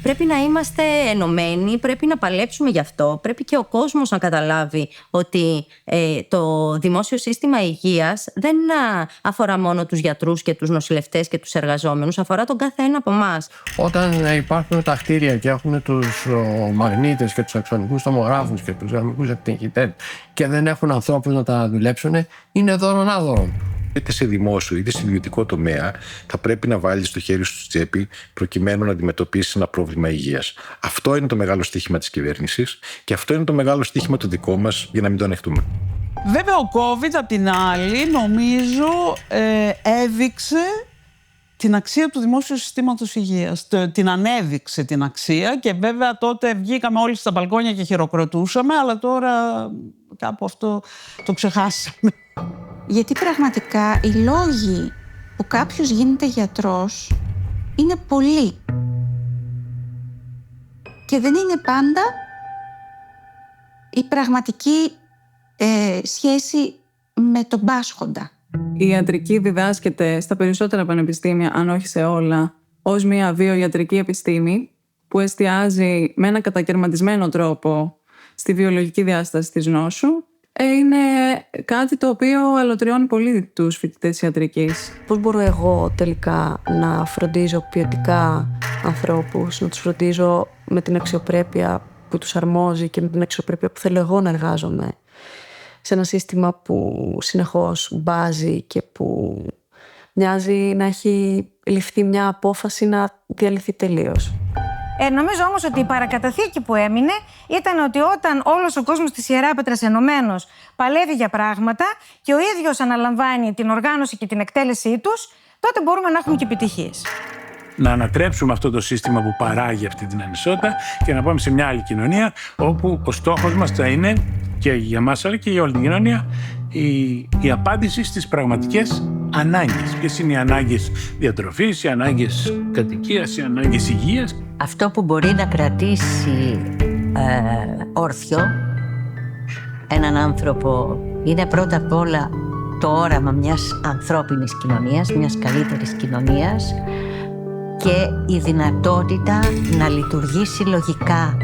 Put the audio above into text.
Πρέπει να είμαστε ενωμένοι, πρέπει να παλέψουμε γι' αυτό. Πρέπει και ο κόσμος να καταλάβει ότι το δημόσιο σύστημα υγείας δεν αφορά μόνο τους γιατρούς και τους νοσηλευτές και τους εργαζόμενους, αφορά τον κάθε ένα από εμάς. Όταν υπάρχουν τα κτίρια και έχουν τους μαγνήτες και τους αξονικούς τομογράφους και τους γραμμικούς εκτενχητές και δεν έχουν ανθρώπους να τα δουλέψουν, είναι δώρον άδωρον. Είτε σε δημόσιο είτε σε ιδιωτικό τομέα, θα πρέπει να βάλεις το χέρι σου στη τσέπη προκειμένου να αντιμετωπίσεις ένα πρόβλημα υγείας. Αυτό είναι το μεγάλο στοίχημα της κυβέρνησης και αυτό είναι το μεγάλο στοίχημα το δικό μας για να μην το ανεχτούμε. Βέβαια, ο COVID, απ' την άλλη, νομίζω έδειξε την αξία του δημόσιου συστήματος υγείας. Την ανέδειξε την αξία και βέβαια τότε βγήκαμε όλοι στα μπαλκόνια και χειροκροτούσαμε, αλλά τώρα κάπου αυτό το ξεχάσαμε. Γιατί πραγματικά οι λόγοι που κάποιος γίνεται γιατρός είναι πολλοί. Και δεν είναι πάντα η πραγματική σχέση με τον πάσχοντα. Η ιατρική διδάσκεται στα περισσότερα πανεπιστήμια, αν όχι σε όλα, ως μια βιοιατρική επιστήμη που εστιάζει με ένα κατακαιρματισμένο τρόπο στη βιολογική διάσταση της νόσου. Είναι κάτι το οποίο αλωτριώνει πολύ τους φοιτητές ιατρικής. Πώς μπορώ εγώ τελικά να φροντίζω ποιοτικά ανθρώπους, να τους φροντίζω με την αξιοπρέπεια που τους αρμόζει και με την αξιοπρέπεια που θέλω εγώ να εργάζομαι σε ένα σύστημα που συνεχώς μπάζει και που μοιάζει να έχει ληφθεί μια απόφαση να διαλυθεί τελείως. Νομίζω όμως ότι η παρακαταθήκη που έμεινε ήταν ότι όταν όλος ο κόσμος της Ιεράπετρας ενωμένος παλεύει για πράγματα και ο ίδιος αναλαμβάνει την οργάνωση και την εκτέλεσή τους, τότε μπορούμε να έχουμε και επιτυχίες. Να ανατρέψουμε αυτό το σύστημα που παράγει αυτή την ανισότητα και να πάμε σε μια άλλη κοινωνία όπου ο στόχος μας θα είναι και για μας αλλά και για όλη την κοινωνία η απάντηση στις πραγματικές ανάγκες. Ποιες είναι οι ανάγκες διατροφής, οι ανάγκες κατοικίας, οι ανάγκες υγείας. Αυτό που μπορεί να κρατήσει όρθιο έναν άνθρωπο είναι πρώτα απ' όλα το όραμα μιας ανθρώπινης κοινωνίας, μιας καλύτερης κοινωνίας και η δυνατότητα να λειτουργήσει λογικά